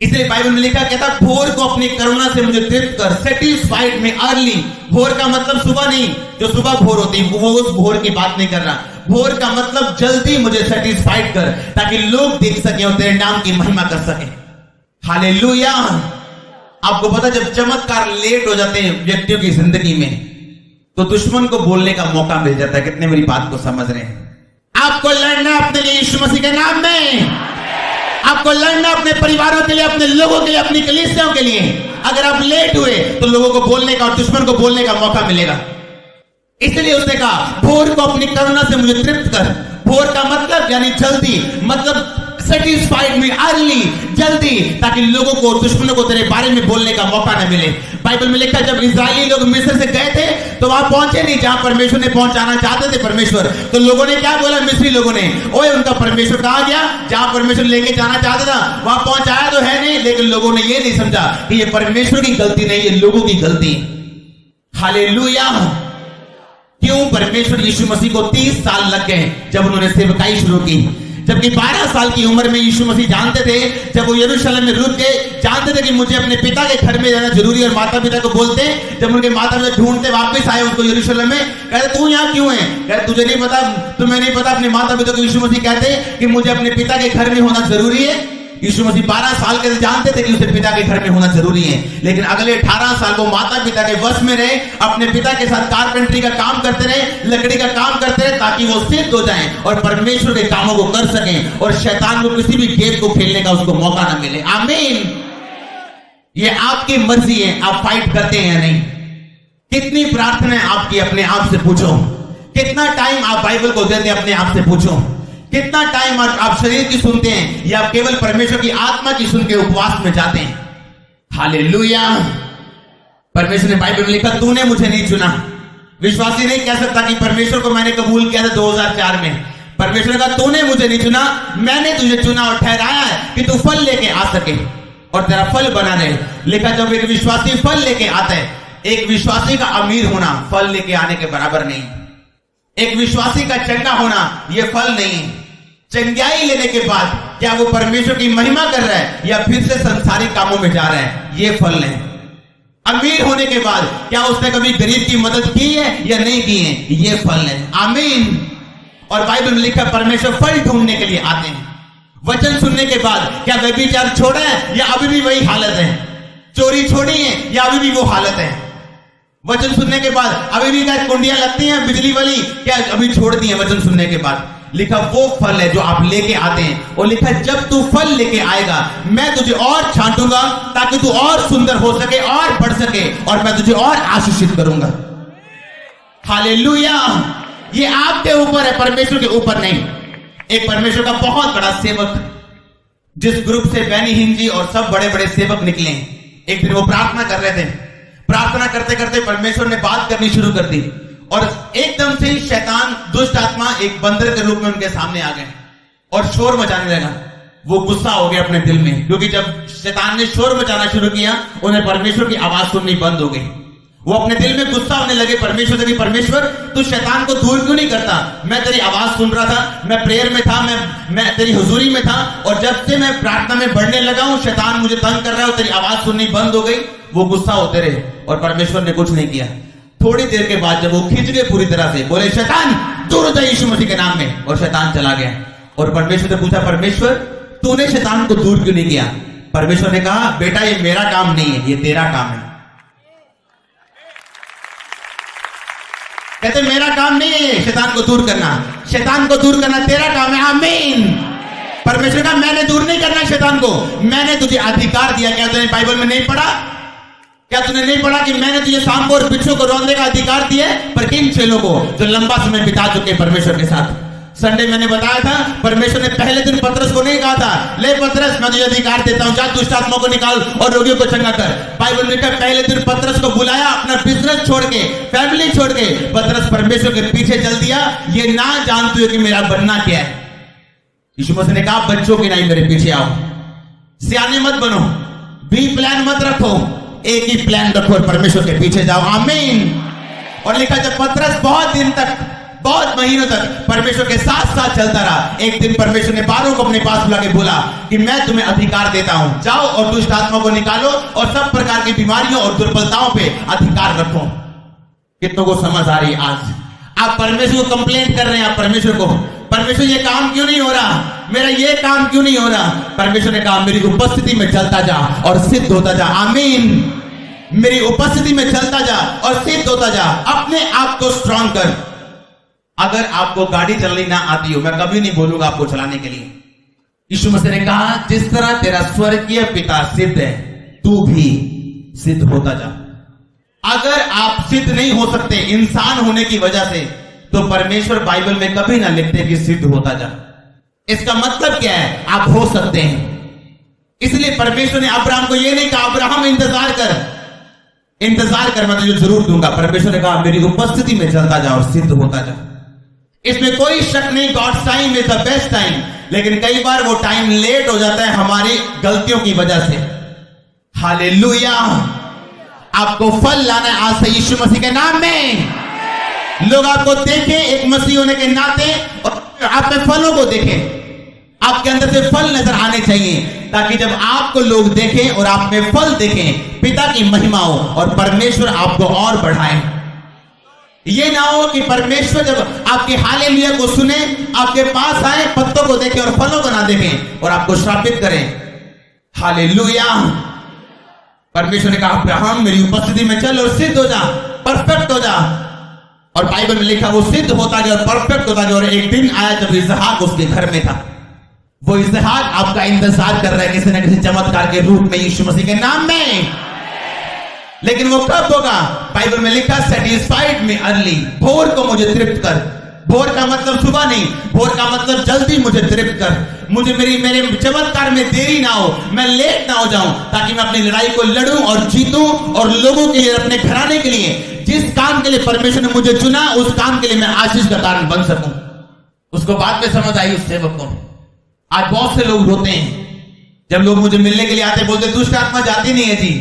इसलिए बाइबल में लिखा कहता भोर को अपनी करुणा से मुझे तृप्त कर, सेटिस्फाइड में अर्ली। भोर का मतलब सुबह नहीं, जो सुबह भोर होती है वो उस भोर की बात नहीं कर रहा। भोर का मतलब जल्दी मुझे सेटिस्फाइड कर, ताकि लोग देख सके और तेरे नाम की महिमा कर सके। हालेलुया। आपको पता जब चमत्कार लेट हो जाते हैं व्यक्तियों की जिंदगी में, तो दुश्मन को बोलने का मौका मिल जाता है। कितने मेरी बात को समझ रहे हैं? आपको लड़ना अपने लिए यीशु मसीह के नाम में, आपको लड़ना अपने परिवारों के लिए, अपने लोगों के लिए, अपनी कलीसियाओं के लिए। अगर आप लेट हुए तो लोगों को बोलने का और दुश्मन को बोलने का मौका मिलेगा। इसलिए उसने कहा भोर को अपनी करुणा से मुझे तृप्त कर। भोर का मतलब यानी जल्दी, मतलब सेटिस्फाइड में अर्ली, जल्दी, ताकि लोगों को, दुश्मनों को तेरे बारे में बोलने का मौका न मिले। बाइबल में लिखा जब इजरायली लोग मिस्र से गए थे तो वहां पहुंचे नहीं जहां परमेश्वर ने पहुंचाना चाहते थे परमेश्वर। तो लोगों ने क्या बोला, मिस्री लोगों ने, ओए उनका परमेश्वर कहां गया? जहां परमेश्वर लेके जाना चाहता था वहां पहुंचाया तो है नहीं, लेकिन लोगों ने ये नहीं समझा कि ये परमेश्वर की गलती नहीं, ये लोगों की गलती। हालेलुया। क्यों? परमेश्वर यीशु मसीह को 30 साल लग गए जब उन्होंने सेवकाई शुरू की। जबकि 12 साल की उम्र में यीशु मसीह जानते थे, जब वो यरूशलेम में रुक गए, जानते थे कि मुझे अपने पिता के घर में जाना जरूरी है। और माता पिता को बोलते, जब उनके माता पिता ढूंढते वापस आए उनको यरूशलेम में, कहते तू यहाँ क्यों है? कहते तुझे नहीं पता, तुम्हें नहीं पता? अपने माता पिता को यीशु मसीह कहते कि मुझे अपने पिता के घर में होना जरूरी है। यीशु मसीह 12 साल के जानते थे कि उसे पिता के घर में होना जरूरी है, लेकिन अगले 18 साल वो माता पिता के वश में रहे, अपने पिता के साथ कारपेंट्री का काम करते रहे, लकड़ी का काम करते रहे, ताकि वो सिद्ध हो जाएं और परमेश्वर के कामों को कर सकें और शैतान को किसी भी गेम को खेलने का उसको मौका ना मिले। आमीन। ये आपकी मर्जी है, आप फाइट करते हैं या नहीं। कितनी प्रार्थना है आपकी, अपने आप से पूछो। कितना टाइम आप बाइबल को देते हैं, अपने आप से पूछो। कितना टाइम आप शरीर की सुनते हैं या आप केवल परमेश्वर की आत्मा की सुन के उपवास में जाते हैं? हालेलुया। परमेश्वर ने बाइबल में लिखा तूने मुझे नहीं चुना। विश्वासी नहीं कह सकता कि परमेश्वर को मैंने कबूल किया था 2004 में। परमेश्वर ने कहा तूने मुझे नहीं चुना, मैंने तुझे चुना और ठहराया है कि तू फल लेके आ सके और तेरा फल बना रहे। लिखा जब एक विश्वासी फल लेके आता है, एक विश्वासी का अमीर होना फल लेके आने के बराबर नहीं। एक विश्वासी का चंगा होना यह फल नहीं है। चंगाई लेने के बाद क्या वो परमेश्वर की महिमा कर रहा है या फिर से संसारिक कामों में जा रहा है, ये फल है। अमीर होने के बाद क्या उसने कभी गरीब की मदद की है या नहीं की है, ये फल है। आमीन। और बाइबल में लिखा परमेश्वर फल ढूंढने के लिए आते हैं। वचन सुनने के बाद क्या व्यभिचार छोड़ा है या अभी भी वही हालत है? चोरी छोड़ी है या अभी भी वो हालत है? वचन सुनने के बाद अभी भी क्या कुंडियां लगती हैं बिजली वाली, क्या अभी छोड़ दी है वचन सुनने के बाद? लिखा वो फल है जो आप लेके आते हैं। और लिखा जब तू फल लेके आएगा मैं तुझे और छांटूंगा ताकि तू और सुंदर हो सके और बढ़ सके और मैं तुझे और आशीषित करूंगा। हालेलुया। ये आपके ऊपर है, परमेश्वर के ऊपर नहीं। एक परमेश्वर का बहुत बड़ा सेवक, जिस ग्रुप से बेनी हिन जी और सब बड़े बड़े सेवक निकले, एक दिन वो प्रार्थना कर रहे थे। प्रार्थना करते करते परमेश्वर ने बात करनी शुरू कर दी और एकदम से शैतान, दुष्ट आत्मा एक बंदर के रूप में उनके सामने आ गए और शोर मचाने लगा। वो गुस्सा हो गया अपने दिल में, क्योंकि जब शैतान ने शोर मचाना शुरू किया उन्हें परमेश्वर की आवाज सुननी बंद हो गई। वो अपने दिल में गुस्सा होने लगे परमेश्वर से कि परमेश्वर तू शैतान को दूर क्यों नहीं करता? मैं तेरी आवाज सुन रहा था, मैं प्रेयर में था, मैं तेरी हुजूरी में था, और जब से मैं प्रार्थना में बढ़ने लगा हूं शैतान मुझे तंग कर रहा है और तेरी आवाज सुननी बंद हो गई। वो गुस्सा होते रहे और परमेश्वर ने कुछ नहीं किया। थोड़ी देर के बाद जब वो खिंच गए पूरी तरह से, बोले शैतान दूर हो जा यीशु मसीह के नाम में, और शैतान चला गया। और परमेश्वर ने पूछा परमेश्वर तूने शैतान को दूर क्यों नहीं किया? परमेश्वर ने कहा बेटा ये मेरा काम नहीं है, ये तेरा काम है। कहते मेरा काम नहीं है शैतान को दूर करना, शैतान को दूर करना तेरा काम है। आमीन। परमेश्वर का मैंने दूर नहीं करना शैतान को, मैंने तुझे अधिकार दिया। क्या तूने बाइबल में नहीं पढ़ा? क्या तूने नहीं पढ़ा कि मैंने तुझे सांप और बिच्छू को रोकने का अधिकार दिया है? पर किन चेलों को जो लंबा समय बिता चुके परमेश्वर के साथ। संडे मैंने बताया था परमेश्वर ने पहले दिन पतरस को नहीं कहा था ले पतरस मैं तुझे अधिकार देता हूं, जा दुष्ट आत्मा को निकाल और रोगियों को चंगा कर। बाइबल में पहले दिन पतरस को बुलाया, अपना बिजनेस छोड़ के, फैमिली छोड़ के पतरस परमेश्वर के पीछे चल दिया, ये ना जानते हो कि मेरा बनना क्या है। यीशु मसीह ने कहा बच्चों की नहीं मेरे पीछे आओ, सियाने मत बनो, बी प्लान मत रखो, एक ही प्लान रखो और परमेश्वर के पीछे जाओ। आमीन। और लिखा जब पतरस बहुत दिन तक बहुत महीनों तक परमेश्वर के साथ साथ चलता रहा। एक दिन परमेश्वर ने 12 को अपने पास बुला के बोला कि मैं तुम्हें अधिकार देता हूं, जाओ और दुष्ट आत्मा को निकालो और सब प्रकार की बीमारियों और दुर्बलताओं पे अधिकार रखो। कितनों को समझ आ रही है? आज आप परमेश्वर को कंप्लेंट कर रहे हैं, आप परमेश्वर को, परमेश्वर ये काम क्यों नहीं हो रहा, मेरा ये काम क्यों नहीं हो रहा? परमेश्वर ने कहा मेरी उपस्थिति में चलता जा और सिद्ध होता जा। आमीन। मेरी उपस्थिति में चलता जा और सिद्ध होता जा। अपने आप को स्ट्रांग कर। अगर आपको गाड़ी चलानी ना आती हो, मैं कभी नहीं बोलूंगा आपको चलाने के लिए। यीशु मसीह ने कहा जिस तरह तेरा स्वर्गीय पिता सिद्ध है, तू भी सिद्ध होता जा। अगर आप सिद्ध नहीं हो सकते इंसान होने की वजह से, तो परमेश्वर बाइबल में कभी ना लिखते कि सिद्ध होता जा। इसका मतलब क्या है? आप हो सकते हैं। इसलिए परमेश्वर ने अब्राहम को यह नहीं कहा अब्राहम इंतजार कर, मैं तुझे जरूर दूंगा। परमेश्वर ने कहा मेरी उपस्थिति में चलता जा और सिद्ध होता जा। इसमें कोई शक नहीं, God's time is the best time. लेकिन कई बार वो टाइम लेट हो जाता है हमारी गलतियों की वजह से। हालेलुया। आपको फल लाना है आज से यीशु मसीह के नाम में। लोग आपको देखें एक मसीह होने के नाते और आप में फलों को देखें। आपके अंदर से फल नजर आने चाहिए, ताकि जब आपको लोग देखें और आप में फल देखें, पिता की महिमा हो और परमेश्वर आपको और बढ़ाए। ये ना हो कि परमेश्वर जब आपके हालेलुया को सुने, आपके पास आए, पत्तों को देखें और फलों को ना देखें और आपको श्रापित करें। हालेलुया। परमेश्वर ने कहा अब्राहम मेरी उपस्थिति में चल और सिद्ध हो जा, परफेक्ट हो जा। और बाइबल में लिखा वो सिद्ध होता गया और परफेक्ट होता गया। और एक दिन आया जब इसहाक उसके घर में था। वो इसहाक आपका इंतजार कर रहा है किसी न किसी चमत्कार के रूप में यीशु मसीह के नाम में। लेकिन वो कब होगा? बाइबल में लिखा सेटिस्फाइड मी अर्ली, भोर को मुझे तृप्त कर। भोर का मतलब सुबह नहीं, भोर का मतलब जल्दी मुझे तृप्त कर। मुझे मेरे चमत्कार में देरी ना हो, मैं लेट ना हो जाऊं, ताकि मैं अपनी लड़ाई को लड़ूं और जीतूं और लोगों के लिए, अपने घराने के लिए, जिस काम के लिए परमेश्वर ने मुझे चुना, उस काम के लिए मैं आशीष का कारण बन सकूं। उसको बाद में समझ आई उस सेवक को। आज बहुत से लोग रोते हैं जब लोग मुझे मिलने के लिए आते, बोलते दुष्ट आत्मा जाती नहीं है जी।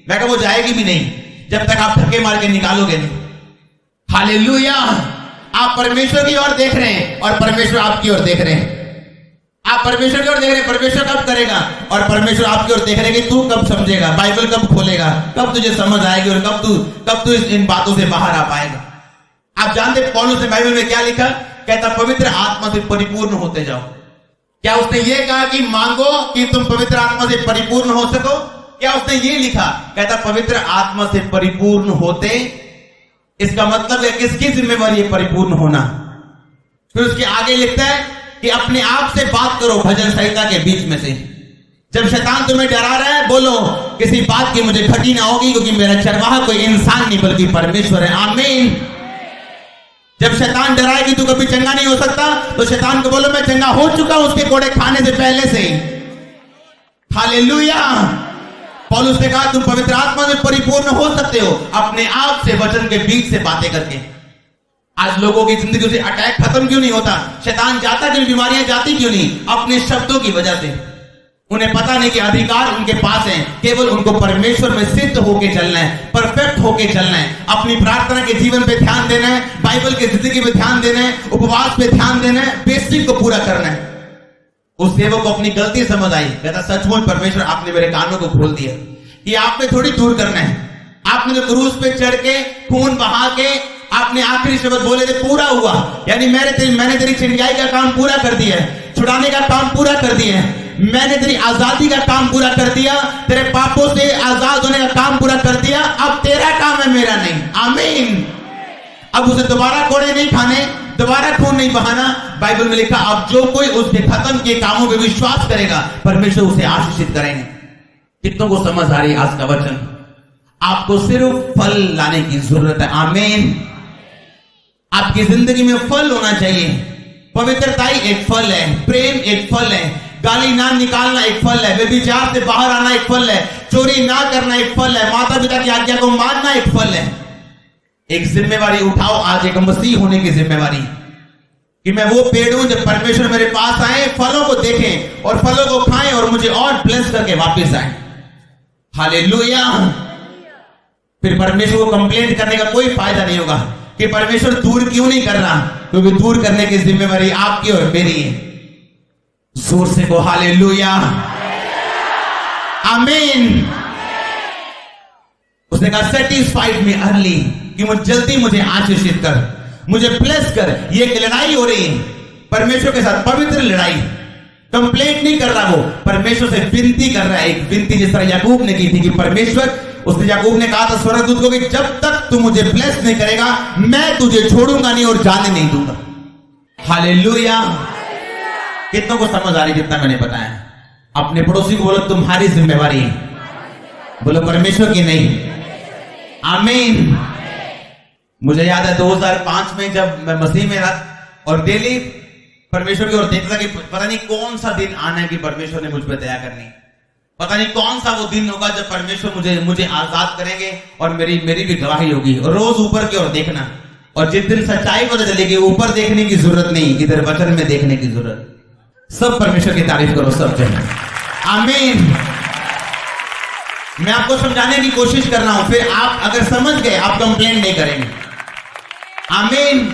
मैं कहा वो जाएगी भी नहीं जब तक आप धक्के मार के निकालोगे नहीं। हालेलुया। आप परमेश्वर की ओर देख रहे हैं और परमेश्वर आपकी ओर देख रहे हैं। आप परमेश्वर की ओर देख रहे हैं, परमेश्वर कब करेगा, और परमेश्वर आपकी ओर देख रहे हैं कि तू कब समझेगा, बाइबल कब खोलेगा, कब तुझे समझ आएगी और कब तू इन बातों से बाहर आ पाएगा। आप जानते पौलुस ने बाइबल में क्या लिखा? कहता पवित्र आत्मा से परिपूर्ण होते जाओ। क्या उसने ये कहा कि मांगो कि तुम पवित्र आत्मा से परिपूर्ण हो सको? क्या उसने ये लिखा? कहता पवित्र आत्मा से परिपूर्ण होते। इसका मतलब है किसकी जिम्मेवारी है परिपूर्ण होना? फिर उसके आगे लिखता है कि अपने आप से बात करो भजन संहिता के बीच में से। जब शैतान तुम्हें डरा रहा है, बोलो किसी बात की मुझे घटी ना होगी, क्योंकि मेरा चरवाहा कोई इंसान नहीं बल्कि परमेश्वर है। आमीन। जब शैतान डराए कि तू कभी चंगा नहीं हो सकता, तो शैतान को बोलो मैं चंगा हो चुका हूं उसके कोड़े खाने से पहले से ही। हालेलुया। पौलुस ने कहा तुम पवित्र आत्मा से परिपूर्ण हो सकते हो अपने आप से, वचन के बीच से बातें करके। आज लोगों की जिंदगी से अटैक खत्म क्यों नहीं होता? शैतान जाता क्यों, बीमारियां जाती क्यों नहीं? अपने शब्दों की वजह से। उन्हें पता नहीं कि अधिकार उनके पास है, केवल उनको परमेश्वर में सिद्ध होके चलना है, परफेक्ट होके चलना है। अपनी प्रार्थना के जीवन पे ध्यान देना है, बाइबल की जिंदगी पे ध्यान देना है, उपवास पे ध्यान देना है, बेसिक को पूरा करना है। उस सेवक को अपनी गलती समझ आई। कहता सचमुच परमेश्वर आपने मेरे कानों को खोल दिया, ये आपने थोड़ी दूर करना है। आपने जो क्रूस पे चढ़ के खून बहा के आपने आखिरी शब्द बोले थे पूरा हुआ, यानी मैंने तेरी चिंगाई का काम पूरा कर दिया है, छुड़ाने का काम पूरा कर दिया है, मैंने तेरी आजादी का काम पूरा कर दिया, तेरे पापों से आजाद होने का काम पूरा कर दिया। अब तेरा काम है, मेरा नहीं। आमीन। अब उसे दोबारा कोड़े नहीं खाने, दोबारा खून नहीं बहाना। बाइबल में लिखा अब जो कोई उसके खत्म किए कामों पे विश्वास करेगा, परमेश्वर उसे आशीषित करेंगे। कितनों को समझ आ रही है आज का वचन? आपको सिर्फ फल लाने की जरूरत है। आमीन। आपकी जिंदगी में फल होना चाहिए। पवित्रताई एक फल है, प्रेम एक फल है, गाली ना निकालना एक फल है, व्यभिचार से बाहर आना एक फल है, चोरी ना करना एक फल है, माता पिता की आज्ञा को मानना एक फल है। एक जिम्मेवारी उठाओ आज, एक मसीह होने की जिम्मेवारी, कि मैं वो पेड़ हूं जब परमेश्वर मेरे पास आए, फलों को देखें और फलों को खाएं और मुझे और ब्लेस करके वापस आए। हालेलुया। फिर परमेश्वर को कंप्लेंट करने का कोई फायदा नहीं होगा, कि परमेश्वर दूर क्यों नहीं कर रहा, क्योंकि दूर करने की जिम्मेवारी आपकी और मेरी है। जोर से को हालेलुया, आमीन। उसने कहा सेटिस्फाइड मी अर्ली, कि मुझे जल्दी मुझे आशीषित कर, मुझे ब्लेस कर। ये एक लड़ाई हो रही है परमेश्वर के साथ, पवित्र लड़ाई। कंप्लेंट नहीं कर रहा, वो परमेश्वर से विनती कर रहा है, एक विनती जिस तरह याकूब ने की थी कि परमेश्वर, उसने याकूब ने कहा था स्वर्गदूत को कि जब तक तू मुझे ब्लेस नहीं करेगा मैं तुझे छोड़ूंगा नहीं और जाने नहीं दूंगा। हालेलुया। कितनों को समझ आ रही जितना मैंने बताया? अपने पड़ोसी को बोलो तुम्हारी जिम्मेवारी है, बोलो परमेश्वर की नहीं। आमीन। मुझे याद है 2005 में जब मैं मसीह में रहा और डेली परमेश्वर की ओर देखता था कि पता नहीं कौन सा दिन आना है कि परमेश्वर ने मुझ पर दया करनी, पता नहीं कौन सा वो दिन होगा जब परमेश्वर मुझे आजाद करेंगे और मेरी भी गवाही होगी। और रोज ऊपर की ओर देखना, और जिस दिन सच्चाई पता चलेगी ऊपर देखने की जरूरत नहीं, इधर वचन में देखने की जरूरत। सब परमेश्वर की तारीफ करो, सब जन। आमीन। मैं आपको समझाने की कोशिश कर रहा हूं, फिर आप अगर समझ गए आप कंप्लेंट नहीं करेंगे। आमीन।